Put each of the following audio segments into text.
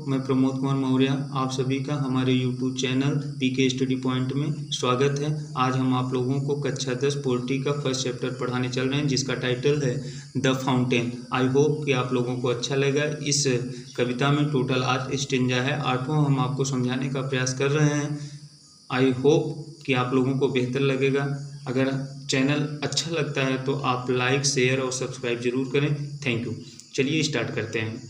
मैं प्रमोद कुमार मौर्य। आप सभी का हमारे YouTube channel PK study point में स्वागत है। आज हम आप लोगों को कक्षा 10 पोल्ट्री का फर्स्ट चैप्टर पढ़ाने चल रहे हैं, जिसका टाइटल है द फाउंटेन। आई होप कि आप लोगों को अच्छा लगेगा। इस कविता में टोटल 8 स्टेंजा है, 8वां हम आपको समझाने का प्रयास कर रहे हैं। आई होप कि आप लोगों को बेहतर लगेगा। अगर चैनल अच्छा लगता है तो आप लाइक, शेयर और सब्सक्राइब जरूर करें। Thank you. चलिए स्टार्ट करते हैं।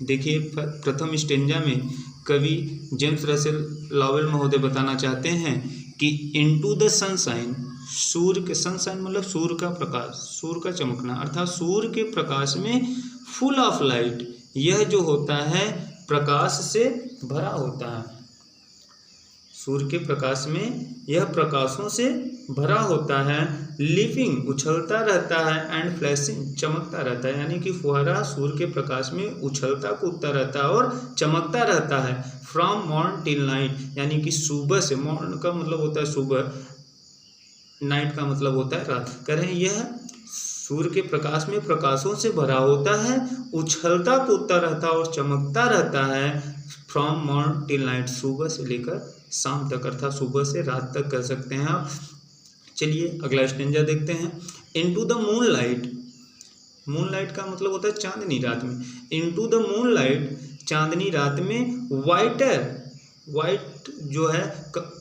देखिए, प्रथम स्टेंजा में कवि जेम्स रसेल लॉवेल महोदय बताना चाहते हैं कि इनटू द सनशाइन, सूर्य के सनशाइन मतलब सूर्य का प्रकाश, सूर्य का चमकना, अर्थात सूर्य के प्रकाश में फुल ऑफ लाइट, यह जो होता है प्रकाश से भरा होता है। सूर्य के प्रकाश में यह प्रकाशों से भरा होता है। लिविंग उछलता रहता है एंड फ्लैशिंग चमकता रहता है, यानी कि फुहारा सूर्य के प्रकाश में उछलता कूदता रहता है और चमकता रहता है। फ्रॉम मॉर्न टिल नाइट, यानी कि सुबह से, मॉर्न का मतलब होता है सुबह, नाइट का मतलब होता है रात। कह रहे हैं यह सूर्य के प्रकाश में प्रकाशों से भरा होता है, उछलता कूदता रहता है और चमकता रहता है। फ्रॉम मॉर्न टिल नाइट, सुबह से लेकर शाम तक, अर्थात सुबह से रात तक कह सकते हैं आप। चलिए अगला स्टेंजा देखते हैं। Into the moon light, moon light का मतलब होता है चांदनी रात में। इनटू द मून लाइट, चांदनी रात में वाइटर, वाइट जो है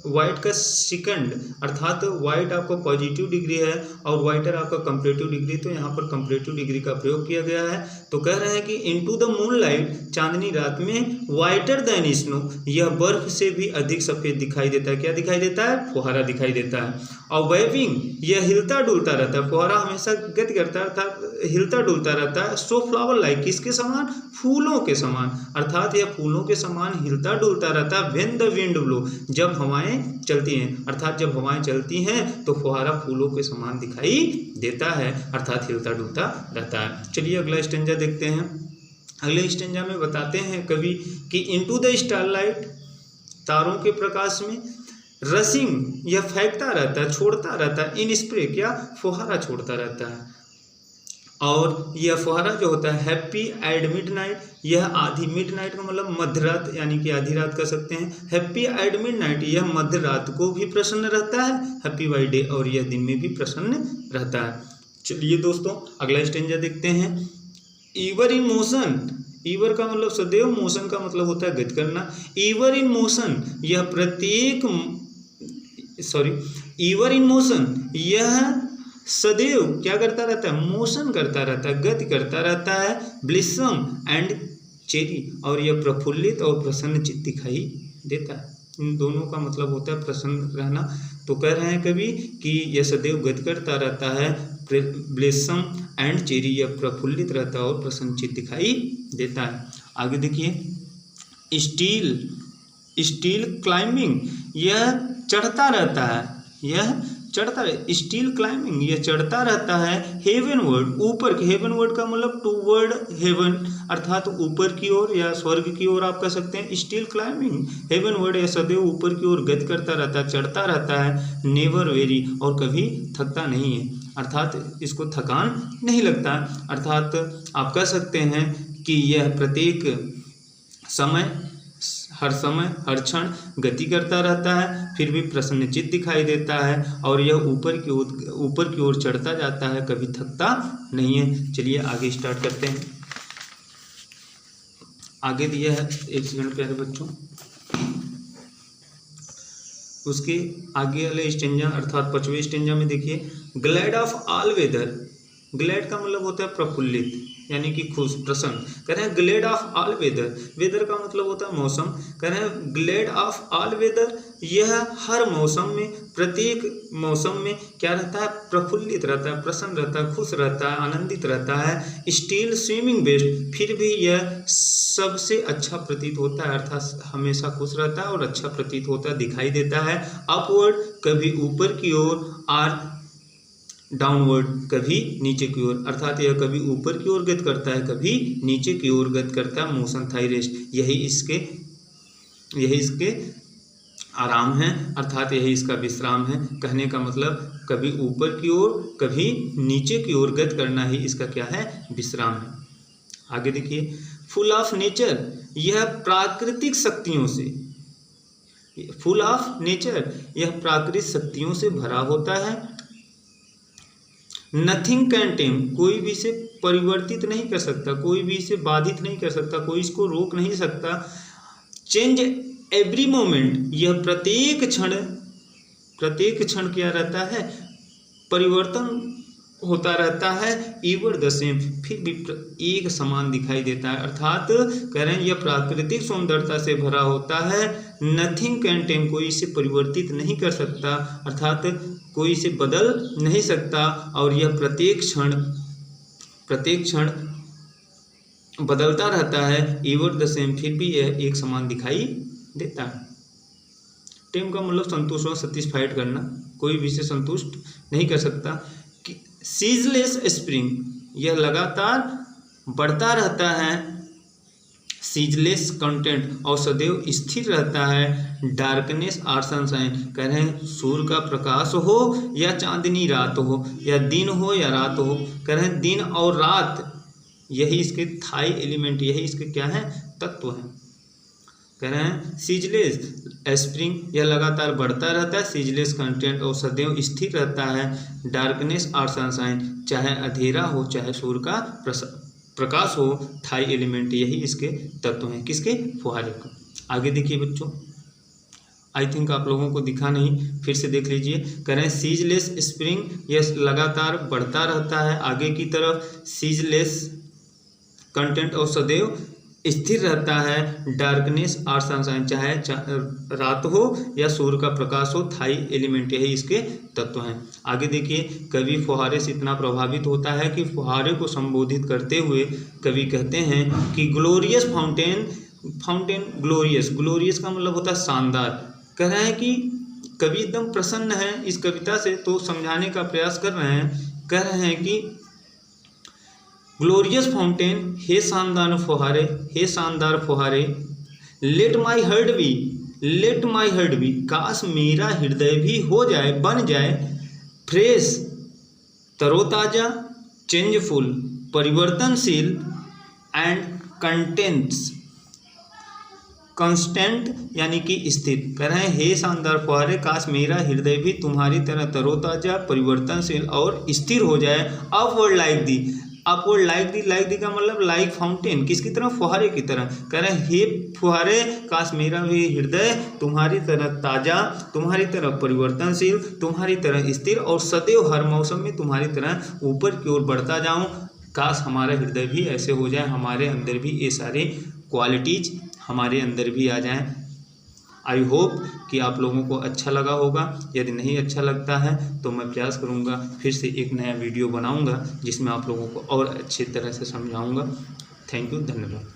वाइट का सेकंड, अर्थात वाइट आपका पॉजिटिव डिग्री है और वाइटर आपका कंपैरेटिव डिग्री, तो यहाँ पर कंपैरेटिव डिग्री का प्रयोग किया गया है। तो कह रहे हैं कि इनटू द मून लाइट, चांदनी रात में, वाइटर देन स्नो, यह बर्फ से भी अधिक सफेद दिखाई देता है। क्या दिखाई देता है? फुहारा दिखाई देता है। और वेविंग, यह हिलता डुलता रहता है। फुहारा हमेशा गति करता है अर्थात हिलता डुलता रहता है। सो फ्लावर लाइक, किसके समान? फूलों के समान, अर्थात यह फूलों के समान हिलता डुलता रहता है। व्हेन द विंड ब्लो, जब हवाएं चलती हैं, अर्थात जब हवाएं चलती हैं तो फुहारा फूलों के समान दिखाई देता है, अर्थात हिलता डुलता रहता है। चलिए अगला स्टेंजा देखते हैं। अगले स्टेंजा में बताते हैं कवि कि इनटू द स्टारलाइट, तारों के प्रकाश में, रसिंग, यह फेंकता रहता है, छोड़ता रहता है। इन स्प्रे, क्या? फुहारा छोड़ता रहता है। और यह फुहारा जो होता है हैप्पी एट मिडनाइट, यह आधी, मिडनाइट का मतलब मध्य रात, यानी कि आधी रात कह सकते हैं। हैप्पी एट मिडनाइट, यह मध्य रात को भी प्रसन्न रहता है। हैप्पी बाई डे, और यह दिन में भी प्रसन्न रहता है। चलिए दोस्तों अगला स्टेंजा देखते हैं। ईवर इन मोशन, ईवर का मतलब सदैव, मोशन का मतलब होता है गति करना। ईवर इन मोशन, यह प्रत्येक, ईवर इन मोशन, यह सदैव क्या करता रहता है? मोशन करता रहता है, गति करता रहता है। ब्लिसम एंड चेरी, और यह प्रफुल्लित और प्रसन्नचित दिखाई देता है। इन दोनों का मतलब होता है प्रसन्न रहना। तो कह रहे हैं कभी कि यह सदैव गति करता रहता है। ब्लिसम एंड चेरी, यह प्रफुल्लित रहता है और प्रसन्नचित दिखाई देता है। आगे देखिए। स्टील क्लाइंबिंग, यह चढ़ता रहता है, यह चढ़ता है। स्टील क्लाइंबिंग, यह चढ़ता रहता है। हेवन वर्ड, ऊपर, हेवन वर्ड का मतलब टूवर्ड हेवन, अर्थात ऊपर की ओर या स्वर्ग की ओर आप कह सकते हैं। स्टील क्लाइंबिंग, हेवन वर्ड, यह सदैव ऊपर की ओर गति करता रहता है, चढ़ता रहता है। नेवर वेरी, और कभी थकता नहीं है, अर्थात इसको थकान नहीं लगता। अर्थात आप कह सकते हैं कि यह प्रत्येक समय, हर समय, हर क्षण गति करता रहता है, फिर भी प्रसन्नचित दिखाई देता है, और यह ऊपर की ओर चढ़ता जाता है, कभी थकता नहीं है। चलिए आगे स्टार्ट करते हैं। आगे दिया है, एक सेकंड प्यारे बच्चों, उसके आगे वाले स्टेंजा अर्थात 5वें स्टेंजा में देखिए। Glad of all weather, glad का मतलब होता है प्रफुल्लित, यानी कि खुश, प्रसन्न। कह रहे हैं glad of all weather, weather का मतलब होता है मौसम। कह रहे हैं ग्लैड ऑफ ऑल वेदर, यह हर मौसम में, प्रत्येक मौसम में क्या रहता है? प्रफुल्लित रहता है, प्रसन्न रहता है, खुश रहता है, आनंदित रहता है। स्टिल स्विमिंग बेस्ट, फिर भी यह सबसे अच्छा प्रतीत होता है, अर्थात हमेशा खुश रहता है और अच्छा प्रतीत होता है, दिखाई देता है। अपवर्ड, कभी ऊपर की ओर, और डाउनवर्ड, कभी नीचे की ओर, अर्थात यह कभी ऊपर की ओर गति करता है, कभी नीचे की ओर गति करता है। मोशन थाई रेस्ट, यही इसके आराम है, अर्थात यही इसका विश्राम है। कहने का मतलब कभी ऊपर की ओर, कभी नीचे की ओर गति करना ही इसका क्या है? विश्राम है। आगे देखिए। फुल ऑफ नेचर, यह प्राकृतिक शक्तियों से, फुल ऑफ नेचर, यह प्राकृतिक शक्तियों से भरा होता है। नथिंग कैन टेम, कोई भी इसे परिवर्तित नहीं कर सकता, कोई भी इसे बाधित नहीं कर सकता, कोई इसको रोक नहीं सकता। चेंज एवरी मोमेंट, यह प्रत्येक क्षण क्या रहता है, परिवर्तन होता रहता है। ईवर द सेम, फिर भी एक समान दिखाई देता है, अर्थात कह रहे हैं यह प्राकृतिक सौंदर्यता से भरा होता है। नथिंग कैन टेम, कोई इसे परिवर्तित नहीं कर सकता, अर्थात कोई इसे बदल नहीं सकता। और यह प्रत्येक क्षण बदलता रहता है। ईवर द सेम, फिर भी यह एक समान दिखाई देता है। टेम का मतलब संतुष्ट होना, सेटिस्फाइड करना, कोई भी इसे संतुष्ट नहीं कर सकता। सीजलेस स्प्रिंग, यह लगातार बढ़ता रहता है। सीजलेस कंटेंट, और सदैव स्थिर रहता है। डार्कनेस और सनशाइन, कह रहे हैं सूर्य का प्रकाश हो या चांदनी रात हो, या दिन हो या रात हो, कह रहे हैं दिन और रात, यही इसके थाई एलिमेंट, यही इसके क्या है, तत्व है। कह रहे हैं सीजलेस स्प्रिंग, यह लगातार बढ़ता रहता है। सीजलेस कंटेंट, और सदैव स्थिर रहता है। डार्कनेस और सनशाइन, चाहे अंधेरा हो चाहे सूर्य का प्रकाश हो, थाई एलिमेंट, यही इसके तत्व हैं, किसके, फुहारे का। आगे देखिए बच्चों, आई थिंक आप लोगों को दिखा नहीं, फिर से देख लीजिए। कह रहे हैं सीजलेस स्प्रिंग, यह लगातार बढ़ता रहता है आगे की तरफ। सीजलेस कंटेंट, और सदैव स्थिर रहता है। डार्कनेस और सनशाइन, चाहे रात हो या सूर्य का प्रकाश हो, थाई एलिमेंट, यही इसके तत्व हैं। आगे देखिए, कवि फुहारे से इतना प्रभावित होता है कि फुहारे को संबोधित करते हुए कवि कहते हैं कि ग्लोरियस फाउंटेन ग्लोरियस का मतलब होता है शानदार। कह रहे हैं कि कवि एकदम प्रसन्न है इस कविता से, तो समझाने का प्रयास कर रहे हैं। कह रहे हैं कि ग्लोरियस फाउंटेन, हे शानदार फुहारे, लेट माई हार्ट बी, काश मेरा हृदय भी हो जाए, बन जाए, फ्रेश, तरोताजा, चेंजफुल, परिवर्तनशील, एंड कंस्टेंट यानी कि स्थिर। कह रहे हैं हे शानदार फुहारे, काश मेरा हृदय भी तुम्हारी तरह तरोताजा, परिवर्तनशील और स्थिर हो जाए। अपवर्ड लाइक दी का मतलब लाइक फाउंटेन, किसकी तरह, फुहारे की तरह। कह रहे हैं हे फुहारे, काश मेरा भी हृदय तुम्हारी तरह ताजा, तुम्हारी तरह परिवर्तनशील, तुम्हारी तरह स्थिर, और सदैव हर मौसम में तुम्हारी तरह ऊपर की ओर बढ़ता जाऊं। काश हमारा हृदय भी ऐसे हो जाए, हमारे अंदर भी ये सारे क्वालिटीज हमारे अंदर भी आ जाएं। आई होप कि आप लोगों को अच्छा लगा होगा। यदि नहीं अच्छा लगता है तो मैं प्रयास करूंगा फिर से एक नया वीडियो बनाऊंगा जिसमें आप लोगों को और अच्छी तरह से समझाऊंगा। थैंक यू, धन्यवाद।